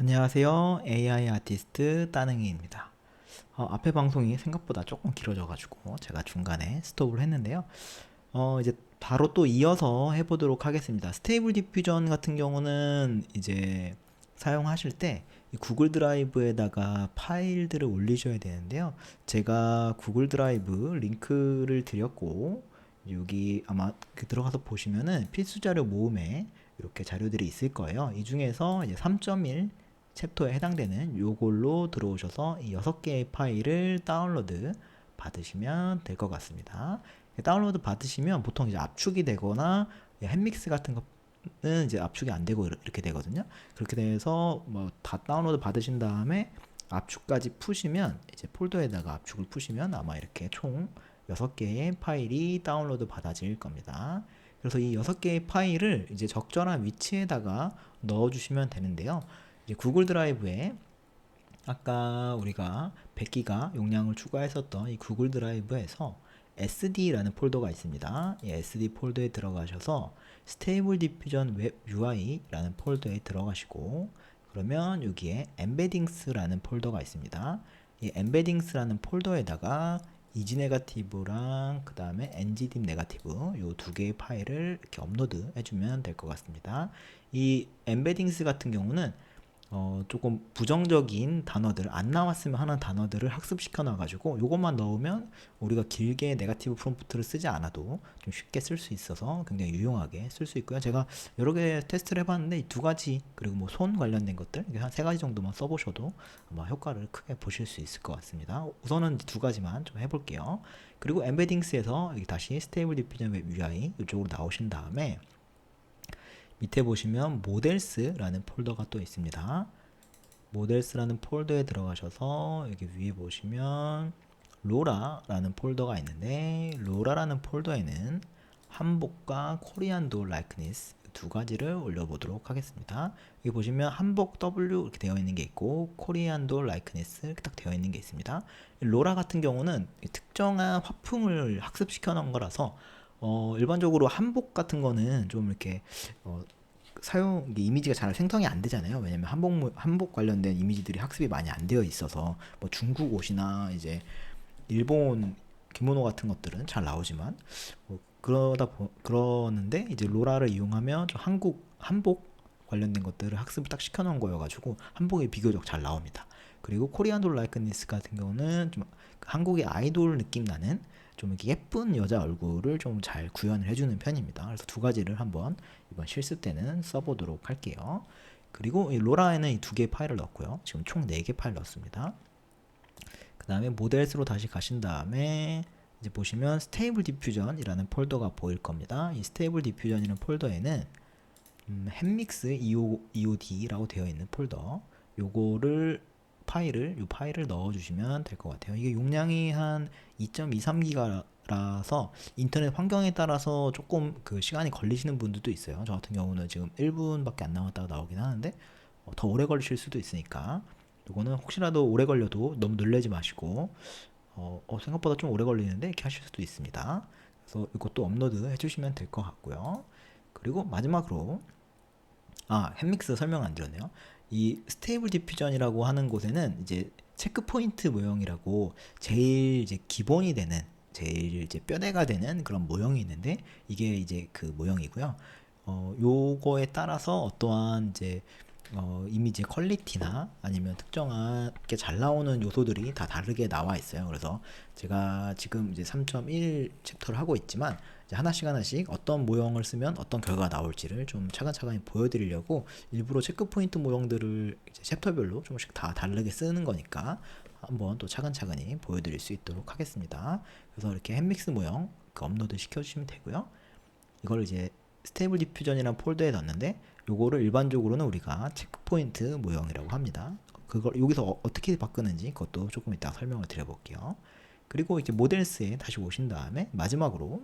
안녕하세요. AI 아티스트 따능이입니다. 앞에 방송이 생각보다 조금 길어져가지고 제가 중간에 스톱을 했는데요. 이제 바로 또 이어서 해보도록 하겠습니다. 스테이블 디퓨전 같은 경우는 이제 사용하실 때 이 구글 드라이브에다가 파일들을 올리셔야 되는데요. 제가 구글 드라이브 링크를 드렸고 여기 아마 들어가서 보시면은 필수 자료 모음에 이렇게 자료들이 있을 거예요. 이 중에서 이제 3.1 챕터에 해당되는 요걸로 들어오셔서 이 6개의 파일을 다운로드 받으시면 될 것 같습니다. 다운로드 받으시면 보통 이제 압축이 되거나 햄믹스 같은 거는 이제 압축이 안 되고 이렇게 되거든요. 그렇게 돼서 뭐 다 다운로드 받으신 다음에 압축까지 푸시면 이제 폴더에다가 압축을 푸시면 아마 이렇게 총 6개의 파일이 다운로드 받아질 겁니다. 그래서 이 6개의 파일을 이제 적절한 위치에다가 넣어주시면 되는데요. 이제 구글 드라이브에 아까 우리가 100기가 용량을 추가했었던 이 구글 드라이브에서 SD라는 폴더가 있습니다. 이 SD 폴더에 들어가셔서 Stable Diffusion Web UI라는 폴더에 들어가시고 그러면 여기에 Embeddings라는 폴더가 있습니다. 이 Embeddings라는 폴더에다가 이지 네거티브랑 그 다음에 ngdim 네거티브 요 두 개의 파일을 이렇게 업로드 해주면 될 것 같습니다. 이 Embeddings 같은 경우는 조금 부정적인 단어들, 안 나왔으면 하는 단어들을 학습시켜 놔가지고 요것만 넣으면 우리가 길게 네거티브 프롬프트를 쓰지 않아도 좀 쉽게 쓸 수 있어서 굉장히 유용하게 쓸 수 있고요. 제가 여러 개 테스트를 해봤는데 이 두 가지 그리고 뭐 손 관련된 것들 한 세 가지 정도만 써보셔도 아마 효과를 크게 보실 수 있을 것 같습니다. 우선은 두 가지만 좀 해볼게요. 그리고 엠베딩스에서 다시 스테이블 디퓨전 웹 UI 이쪽으로 나오신 다음에 밑에 보시면 모델스라는 폴더가 또 있습니다. 모델스라는 폴더에 들어가셔서 여기 위에 보시면 로라라는 폴더가 있는데 로라라는 폴더에는 한복과 코리안 돌 라이크니스 두 가지를 올려보도록 하겠습니다. 여기 보시면 한복 W 이렇게 되어 있는 게 있고 코리안 돌 라이크니스 이렇게 딱 되어 있는 게 있습니다. 로라 같은 경우는 특정한 화풍을 학습시켜 놓은 거라서 일반적으로 한복 같은 거는 좀 이렇게 사용 이미지가 잘 생성이 안 되잖아요. 왜냐면 한복 관련된 이미지들이 학습이 많이 안 되어 있어서 뭐 중국 옷이나 이제 일본 기모노 같은 것들은 잘 나오지만 뭐 그러는데 이제 로라를 이용하면 좀 한복 관련된 것들을 학습을 딱 시켜놓은 거여가지고 한복이 비교적 잘 나옵니다. 그리고 코리안 돌 라이크니스 같은 경우는 좀 한국의 아이돌 느낌 나는 좀 이렇게 예쁜 여자 얼굴을 좀 잘 구현을 해주는 편입니다. 그래서 두 가지를 한번 이번 실습 때는 써보도록 할게요. 그리고 이 로라에는 이 두 개의 파일을 넣었고요. 지금 총 4개 파일 넣었습니다. 그 다음에 모델스로 다시 가신 다음에 이제 보시면 스테이블 디퓨전이라는 폴더가 보일 겁니다. 이 스테이블 디퓨전이라는 폴더에는 햄믹스 EOD라고 되어 있는 폴더 요거를 이 파일을 넣어주시면 될 것 같아요. 이게 용량이 한 2.23기가라서 인터넷 환경에 따라서 조금 그 시간이 걸리시는 분들도 있어요. 저 같은 경우는 지금 1분밖에 안 남았다고 나오긴 하는데 더 오래 걸리실 수도 있으니까 요거는 혹시라도 오래 걸려도 너무 놀라지 마시고 생각보다 좀 오래 걸리는데 이렇게 하실 수도 있습니다. 그래서 이것도 업로드 해주시면 될 것 같고요. 그리고 마지막으로 햄믹스 설명 안 드렸네요. 이 스테이블 디퓨전이라고 하는 곳에는 이제 체크 포인트 모형이라고 제일 이제 기본이 되는 제일 이제 뼈대가 되는 그런 모형이 있는데 이게 이제 그 모형이고요. 요거에 따라서 어떠한 이제 이미지의 퀄리티나 아니면 특정하게 잘 나오는 요소들이 다 다르게 나와 있어요. 그래서 제가 지금 이제 3.1 챕터를 하고 있지만 이제 하나씩 어떤 모형을 쓰면 어떤 결과가 나올지를 좀 차근차근히 보여드리려고 일부러 체크 포인트 모형들을 이제 챕터별로 조금씩 다 다르게 쓰는 거니까 한번 또 차근차근히 보여드릴 수 있도록 하겠습니다. 그래서 이렇게 햄믹스 모형 업로드 시켜주시면 되고요. 이걸 이제 스테이블 디퓨전이라는 폴더에 넣었는데 요거를 일반적으로는 우리가 체크포인트 모형이라고 합니다. 그걸 여기서 어떻게 바꾸는지 그것도 조금 이따 설명을 드려볼게요. 그리고 이제 모델스에 다시 오신 다음에 마지막으로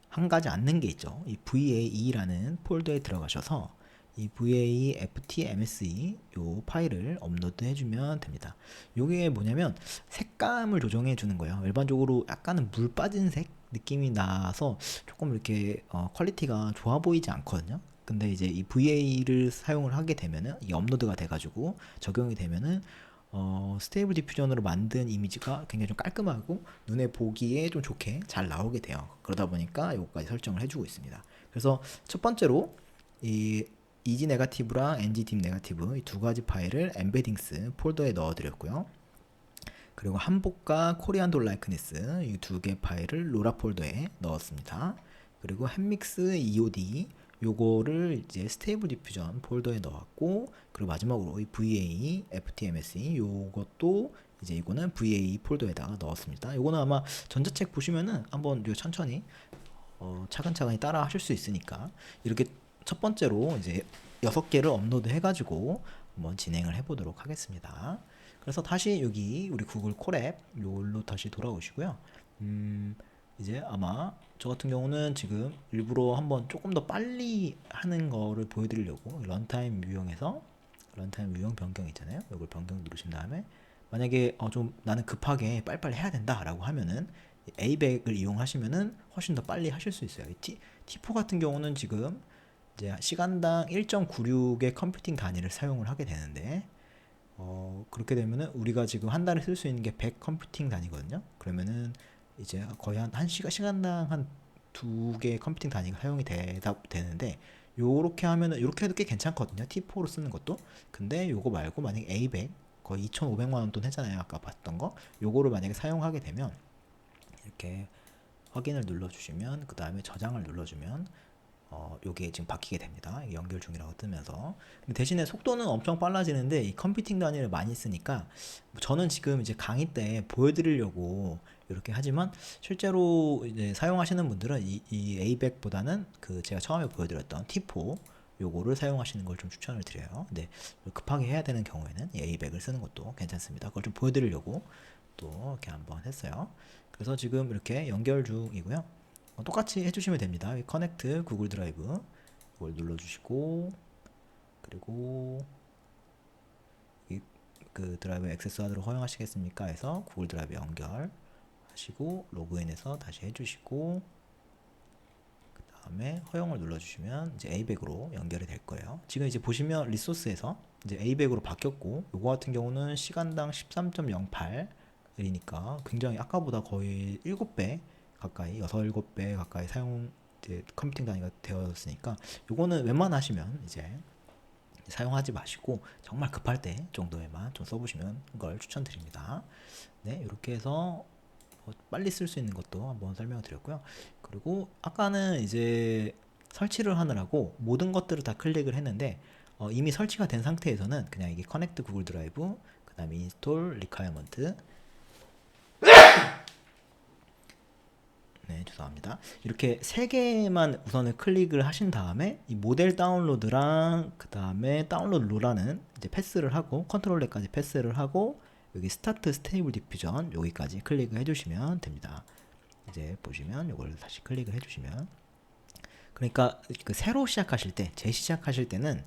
한 가지 않는 게 있죠. 이 VAE라는 폴더에 들어가셔서 이 VAE FTMSE 요 파일을 업로드 해주면 됩니다. 요게 뭐냐면 색감을 조정해 주는 거예요. 일반적으로 약간은 물 빠진 색 느낌이 나서 조금 이렇게 퀄리티가 좋아 보이지 않거든요. 근데 이제 이 VA를 사용을 하게 되면은 이 업로드가 돼가지고 적용이 되면은 스테이블 디퓨전으로 만든 이미지가 굉장히 좀 깔끔하고 눈에 보기에 좀 좋게 잘 나오게 돼요. 그러다 보니까 요거까지 설정을 해주고 있습니다. 그래서 첫 번째로 이 이지 네거티브랑 NG 딥 네거티브 이 두 가지 파일을 엠베딩스 폴더에 넣어드렸고요. 그리고 한복과 코리안 돌 라이크니스 이 두 개 파일을 로라 폴더에 넣었습니다. 그리고 햄믹스 EOD 요거를 이제 스테이블 디퓨전 폴더에 넣었고, 그리고 마지막으로 이 VA, FTMSE 요것도 이제 이거는 VA 폴더에다가 넣었습니다. 요거는 아마 전자책 보시면은 한번 천천히 차근차근히 따라 하실 수 있으니까 이렇게 첫 번째로 이제 6개를 업로드 해가지고 한번 진행을 해보도록 하겠습니다. 그래서 다시 여기 우리 구글 콜앱 요걸로 다시 돌아오시고요. 이제 아마 저 같은 경우는 지금 일부러 한번 조금 더 빨리 하는 거를 보여드리려고 런타임 유형에서 런타임 유형 변경 있잖아요. 이걸 변경 누르신 다음에 만약에 좀 나는 급하게 빨리빨리 해야 된다라고 하면은 A백을 이용하시면은 훨씬 더 빨리 하실 수 있어요. T4 같은 경우는 지금 이제 시간당 1.96의 컴퓨팅 단위를 사용을 하게 되는데 그렇게 되면은 우리가 지금 한 달에 쓸 수 있는 게 100 컴퓨팅 단위거든요. 그러면은 이제 거의 한 시간당 한 2개 컴퓨팅 단위가 사용이 되는데 요렇게 하면은 요렇게 해도 꽤 괜찮거든요. T4로 쓰는 것도. 근데 요거 말고 만약에 A100 거의 2,500만 원 돈 했잖아요. 아까 봤던 거. 요거를 만약에 사용하게 되면 이렇게 확인을 눌러주시면 그 다음에 저장을 눌러주면 요게 지금 바뀌게 됩니다. 연결 중이라고 뜨면서. 근데 대신에 속도는 엄청 빨라지는데 이 컴퓨팅 단위를 많이 쓰니까 저는 지금 이제 강의 때 보여드리려고 이렇게 하지만 실제로 이제 사용하시는 분들은 이 A100보다는 그 제가 처음에 보여드렸던 T4 요거를 사용하시는 걸 좀 추천을 드려요. 근데 급하게 해야 되는 경우에는 이 A100을 쓰는 것도 괜찮습니다. 그걸 좀 보여드리려고 또 이렇게 한번 했어요. 그래서 지금 이렇게 연결 중이고요. 똑같이 해주시면 됩니다. 커넥트 구글 드라이브 이걸 눌러주시고, 그리고 그 드라이브 액세스 하도록 허용하시겠습니까 해서 구글 드라이브 연결하시고 로그인해서 다시 해주시고, 그 다음에 허용을 눌러주시면 이제 A100으로 연결이 될 거예요. 지금 이제 보시면 리소스에서 이제 A100으로 바뀌었고, 요거 같은 경우는 시간당 13.08이니까 굉장히 아까보다 거의 7배 가까이 6, 7배 가까이 사용 이제 컴퓨팅 단위가 되었으니까 요거는 웬만하시면 이제 사용하지 마시고 정말 급할 때 정도에만 좀 써보시면 걸 추천드립니다. 네, 이렇게 해서 빨리 쓸 수 있는 것도 한번 설명을 드렸고요. 그리고 아까는 이제 설치를 하느라고 모든 것들을 다 클릭을 했는데 이미 설치가 된 상태에서는 그냥 이게 커넥트 구글 드라이브, 그 다음에 인스톨 리콰이어먼트, 네, 죄송합니다. 이렇게 세 개만 우선은 클릭을 하신 다음에 이 모델 다운로드랑 그 다음에 다운로드 룰라는 이제 패스를 하고 컨트롤러까지 패스를 하고 여기 스타트 스테이블 디퓨전 여기까지 클릭을 해주시면 됩니다. 이제 보시면 이걸 다시 클릭을 해주시면, 그러니까 그 새로 시작하실 때 재시작하실 때는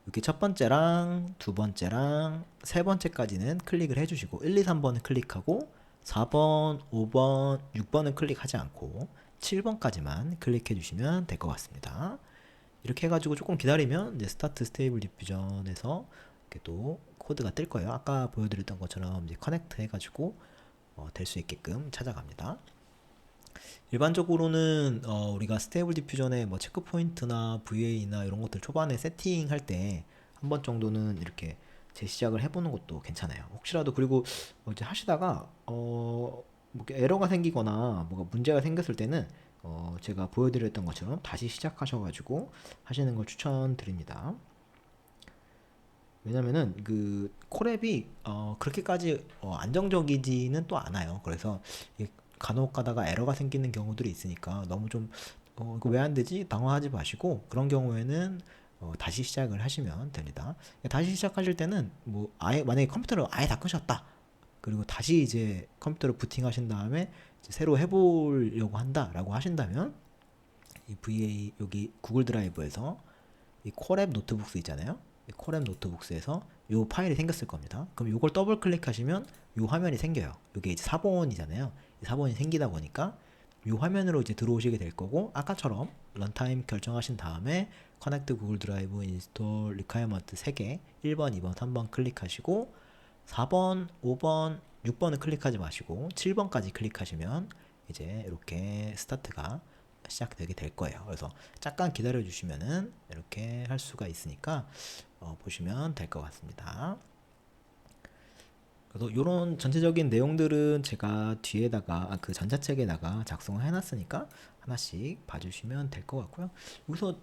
이렇게 첫 번째랑 두 번째랑 세 번째까지는 클릭을 해주시고 1, 2, 3번은 클릭하고 4번, 5번, 6번은 클릭하지 않고 7번까지만 클릭해 주시면 될 것 같습니다. 이렇게 해가지고 조금 기다리면 이제 스타트 스테이블 디퓨전에서 이렇게 또 코드가 뜰 거예요. 아까 보여드렸던 것처럼 이제 커넥트 해가지고 될 수 있게끔 찾아갑니다. 일반적으로는 우리가 스테이블 디퓨전의 뭐 체크 포인트나 VA나 이런 것들 초반에 세팅할 때 한 번 정도는 이렇게 재시작을 해보는 것도 괜찮아요. 혹시라도 그리고 이제 하시다가 뭐 에러가 생기거나 뭐가 문제가 생겼을 때는 제가 보여드렸던 것처럼 다시 시작하셔가지고 하시는 걸 추천드립니다. 왜냐면은 그 콜앱이 그렇게까지 안정적이지는 또 않아요. 그래서 간혹 가다가 에러가 생기는 경우들이 있으니까 너무 좀 이거 왜 안 되지? 당황하지 마시고 그런 경우에는 다시 시작을 하시면 됩니다. 다시 시작하실 때는 뭐 아예 만약에 컴퓨터를 아예 다 끄셨다. 그리고 다시 이제 컴퓨터를 부팅하신 다음에 이제 새로 해보려고 한다라고 하신다면 이 VA 여기 구글 드라이브에서 이 콜앱 노트북스 있잖아요. 이 콜앱 노트북스에서 요 파일이 생겼을 겁니다. 그럼 요걸 더블 클릭하시면 요 화면이 생겨요. 이게 이제 4번이잖아요. 4번이 생기다 보니까 이 화면으로 이제 들어오시게 될 거고, 아까처럼 런타임 결정하신 다음에 커넥트 구글 드라이브 인스톨 리퀘어먼트 3개 1번, 2번, 3번 클릭하시고 4번, 5번, 6번은 클릭하지 마시고 7번까지 클릭하시면 이제 이렇게 스타트가 시작되게 될 거예요. 그래서 잠깐 기다려 주시면은 이렇게 할 수가 있으니까 보시면 될 것 같습니다. 그래서 이런 전체적인 내용들은 제가 뒤에다가 그 전자책에다가 작성을 해놨으니까 하나씩 봐주시면 될 것 같고요. 여기서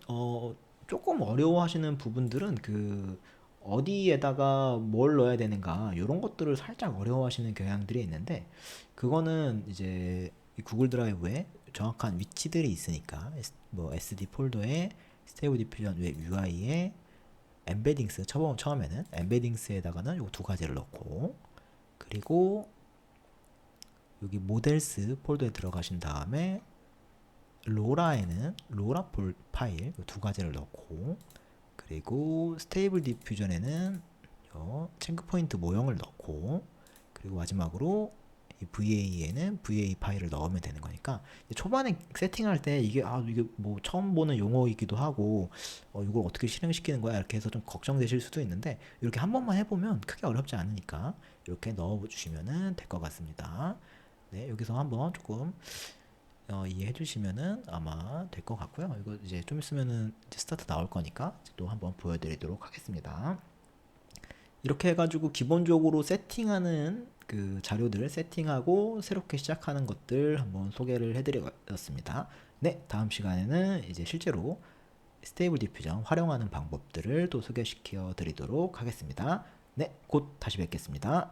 조금 어려워하시는 부분들은 그 어디에다가 뭘 넣어야 되는가 이런 것들을 살짝 어려워하시는 경향들이 있는데, 그거는 이제 이 구글 드라이브에 정확한 위치들이 있으니까 뭐 SD 폴더에 스테이블 디퓨전 웹 UI에 엠베딩스 처음에는 엠베딩스에다가는 요 두 가지를 넣고, 그리고 여기 모델스 폴더에 들어가신 다음에 로라에는 로라 파일 두 가지를 넣고, 그리고 스테이블 디퓨전에는 체크 포인트 모형을 넣고, 그리고 마지막으로 이 VA에는 VA 파일을 넣으면 되는 거니까, 초반에 세팅할 때 이게 뭐 처음 보는 용어이기도 하고 이걸 어떻게 실행시키는 거야 이렇게 해서 좀 걱정되실 수도 있는데, 이렇게 한 번만 해보면 크게 어렵지 않으니까 이렇게 넣어 주시면 될 것 같습니다. 네, 여기서 한번 조금 이해해 주시면은 아마 될 것 같고요. 이거 이제 좀 있으면은 이제 스타트 나올 거니까 또 한번 보여드리도록 하겠습니다. 이렇게 해가지고 기본적으로 세팅하는 그 자료들을 세팅하고 새롭게 시작하는 것들 한번 소개를 해드렸습니다. 네, 다음 시간에는 이제 실제로 스테이블 디퓨전 활용하는 방법들을 또 소개시켜 드리도록 하겠습니다. 네, 곧 다시 뵙겠습니다.